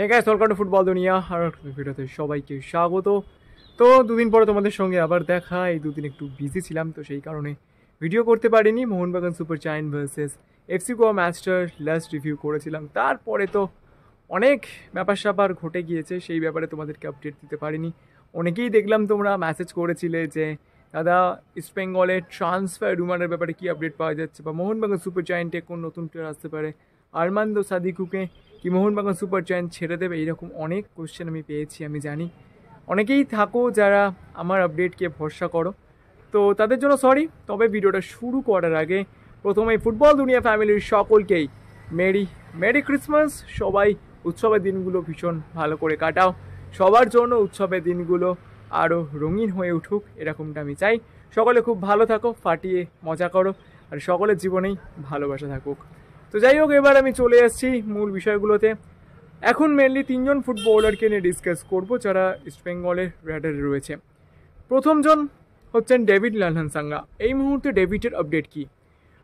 Hey guys, welcome to football দুনিয়া। আর ভিডিওতে সবাইকে স্বাগত। তো দুদিন পরে তোমাদের সঙ্গে আবার দেখা। এই দুদিন একটু বিজি ছিলাম, তো সেই কারণে ভিডিও করতে পারিনি। Mohun Bagan super giant versus FC Goa ম্যাচটার লাস্ট রিভিউ করেছিলাম, তারপরে তো অনেক ব্যাপার স্যাপার ঘটে গিয়েছে, সেই ব্যাপারে তোমাদেরকে আপডেট দিতে পারিনি। অনেকেই দেখলাম তোমরা মেসেজ করেছিলে যে দাদা ইস্ট বেঙ্গলের ট্রান্সফার রুমারের ব্যাপারে কী আপডেট পাওয়া যাচ্ছে, বা মোহনবাগান সুপার জায়ান্টে কোন নতুন প্লেয়ার আসতে পারে, আরমান্দো সাদিকুকে কি মোহনবাগান সুপার জায়ান্ট ছেড়ে দেবে, এইরকম অনেক কোশ্চেন আমি পেয়েছি। আমি জানি অনেকেই থাকো যারা আমার আপডেটকে ভরসা করো, তো তাদের জন্য সরি। তবে ভিডিওটা শুরু করার আগে প্রথমে ফুটবল দুনিয়া ফ্যামিলির সকলকেই মেরি মেরি ক্রিসমাস। সবাই উৎসবের দিনগুলো ভীষণ ভালো করে কাটাও, সবার জন্য উৎসবের দিনগুলো আরও রঙিন হয়ে উঠুক, এরকমটা আমি চাই। সকলে খুব ভালো থাকো, ফাটিয়ে মজা করো, আর সকলের জীবনেই ভালোবাসা থাকুক। তো যাই হোক, এবার আমি চলে এসেছি মূল বিষয়গুলোতে। এখন মেনলি তিনজন ফুটবলারকে নিয়ে ডিসকাস করব যারা ইস্টবেঙ্গলের রেডারে রয়েছে। প্রথমজন হচ্ছেন ডেভিড লালহানসাঙ্গা। এই মুহূর্তে ডেভিডের আপডেট কি?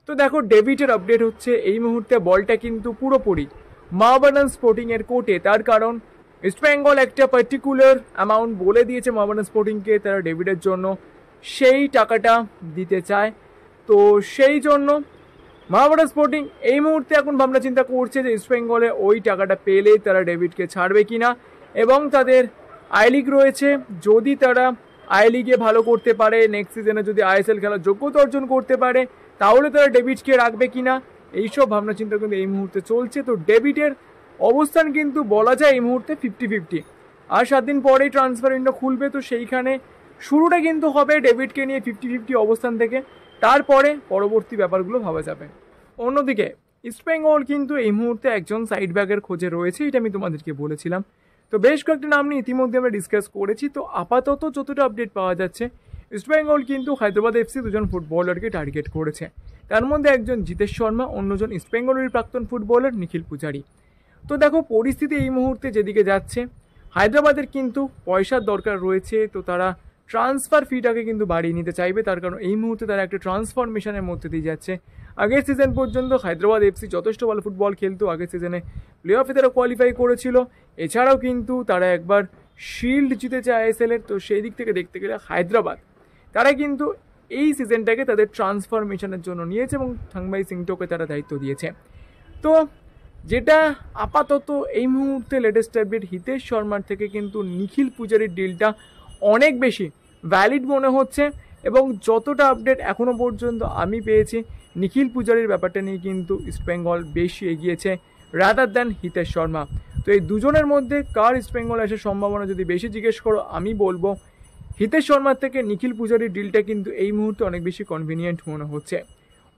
তো দেখো, ডেভিডের আপডেট হচ্ছে এই মুহূর্তে বলটা কিন্তু পুরোপুরি মোহামেডান স্পোর্টিংয়ের কোর্টে। তার কারণ ইস্টবেঙ্গল একটা পার্টিকুলার অ্যামাউন্ট বলে দিয়েছে মোহামেডান স্পোর্টিংকে, তারা ডেভিডের জন্য সেই টাকাটা দিতে চায়। তো সেই জন্য মোহামেডান স্পোর্টিং এই মুহূর্তে এখন ভাবনা চিন্তা করছে যে ইস্টবেঙ্গলে ওই টাকাটা পেলে তারা ডেভিডকে ছাড়বে কিনা, এবং তাদের আই লিগ রয়েছে। যদি তারা আই লিগে ভালো করতে পারে, নেক্সট সিজনে যদি আইএসএল খেলার যোগ্যতা অর্জন করতে পারে, তাহলে তারা ডেভিডকে রাখবে কিনা, এইসব ভাবনা চিন্তা কিন্তু এই মুহূর্তে চলছে। তো ডেভিডের অবস্থান কিন্তু বলা যায় এই মুহূর্তে 50-50। আর 7 দিন পরেই ট্রান্সফার উইন্ডো খুলবে, তো সেইখানে শুরুটা কিন্তু হবে ডেভিডকে নিয়ে 50-50 অবস্থান থেকে। তারপরে পরবর্তী ব্যাপারগুলো ভাবা যাবে। অন্যদিকে ইস্টবেঙ্গল কিন্তু এই মুহূর্তে একজন সাইড ব্যাগের খোঁজে রয়েছে, এটা আমি তোমাদেরকে বলেছিলাম। তো বেশ কয়েকটা নাম নিয়ে ইতিমধ্যে আমরা ডিসকাস করেছি। তো আপাতত যতটা আপডেট পাওয়া যাচ্ছে, ইস্টবেঙ্গল কিন্তু হায়দ্রাবাদ এফসি দুজন ফুটবলারকে টার্গেট করেছে। তার মধ্যে একজন জিতেশ শর্মা, অন্যজন ইস্টবেঙ্গলের প্রাক্তন ফুটবলার নিখিল পূজারি। তো দেখো, পরিস্থিতি এই মুহূর্তে যেদিকে যাচ্ছে, হায়দ্রাবাদের কিন্তু পয়সার দরকার রয়েছে। তো তারা ট্রান্সফার ফিটাকে কিন্তু বাড়িয়ে নিতে চাইবে, তার কারণ এই মুহূর্তে তারা একটা ট্রান্সফরমেশনের মধ্যে দিয়ে যাচ্ছে। আগের সিজন পর্যন্ত হায়দ্রাবাদ এফসি যথেষ্ট ভালো ফুটবল খেলতো, আগের সিজনে প্লে অফে তারা কোয়ালিফাই করেছিল। এছাড়াও কিন্তু তারা একবার শিল্ড জিতেছে আইএসএলের। তো সেই দিক থেকে দেখতে গেলে হায়দ্রাবাদ তারা কিন্তু এই সিজনটাকে তাদের ট্রান্সফরমেশনের জন্য নিয়েছে, এবং থাংবাই সিংটোকে তারা দায়িত্ব দিয়েছে। তো যেটা আপাতত এই মুহূর্তে লেটেস্ট আপডেট, হিতেশ শর্মার থেকে কিন্তু নিখিল পূজারির ডিলটা অনেক বেশি ভ্যালিড মনে হচ্ছে। এবং যতটা আপডেট এখনও পর্যন্ত আমি পেয়েছি, নিখিল পূজারির ব্যাপারটা নিয়ে কিন্তু ইস্টবেঙ্গল বেশি এগিয়েছে রাদার দ্যান হিতেশ শর্মা। তো এই দুজনের মধ্যে কার ইস্টবেঙ্গল আসার সম্ভাবনা যদি বেশি জিজ্ঞেস করো, আমি বলবো হিতেশ শর্মার থেকে নিখিল পূজারির ডিলটা কিন্তু এই মুহূর্তে অনেক বেশি কনভিনিয়েন্ট মনে হচ্ছে।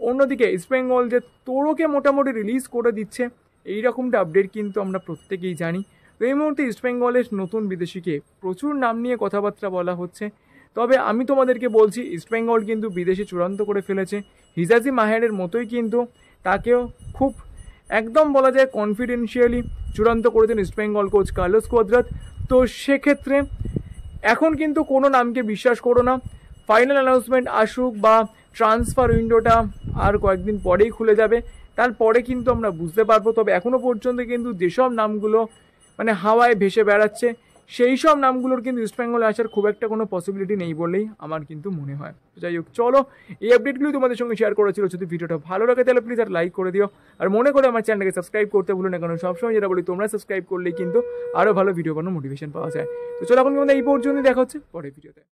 অন্যদিকে ইস্টবেঙ্গল যে তোরোকে মোটামুটি রিলিজ করে দিচ্ছে, এইরকমটা আপডেট কিন্তু আমরা প্রত্যেকেই জানি। তো এই মুহূর্তে ইস্টবেঙ্গলের নতুন বিদেশিকে প্রচুর নাম নিয়ে কথাবার্তা বলা হচ্ছে। তবে আমি তোমাদেরকে বলছি, ইস্টবেঙ্গল কিন্তু বিদেশে চূড়ান্ত করে ফেলেছে। হিজাজি মাহেরের মতোই কিন্তু তাকেও খুব একদম বলা যায় কনফিডেন্সিয়ালি চূড়ান্ত করেছেন ইস্টবেঙ্গল কোচ কার্লোস কোয়াদ্রাত। তো সেক্ষেত্রে এখন কিন্তু কোনো নামকে বিশ্বাস করো না। ফাইনাল অ্যানাউন্সমেন্ট আসুক, বা ট্রান্সফার উইন্ডোটা আর কয়েকদিন পরেই খুলে যাবে, তারপরে কিন্তু আমরা বুঝতে পারবো। তবে এখনও পর্যন্ত কিন্তু যেসব নামগুলো মানে হাওয়ায় ভেসে বেড়াচ্ছে, সেই সব নামগুলোর কিন্তু ইস্টবেঙ্গলে আসার খুব একটা কোনো পসিবিলিটি নেই বলেই আমার কিন্তু মনে হয়। যাই হোক, চলো এই আপডেটগুলি তোমাদের সঙ্গে শেয়ার করেছিল। যদি ভিডিওটা ভালো লাগে তাহলে প্লিজ আর লাইক করে দিও, আর মনে করে আমার চ্যানেলকে সাবস্ক্রাইব করতে ভুলো না, কারণ সবসময় যেটা বলি, তোমরা সাবস্ক্রাইব করলেই কিন্তু আরও ভালো ভিডিও বানানোর মোটিভেশন পাওয়া যায়। তো চলো এখন কিন্তু এই পর্যন্তই, দেখা হচ্ছে পরের ভিডিওতে।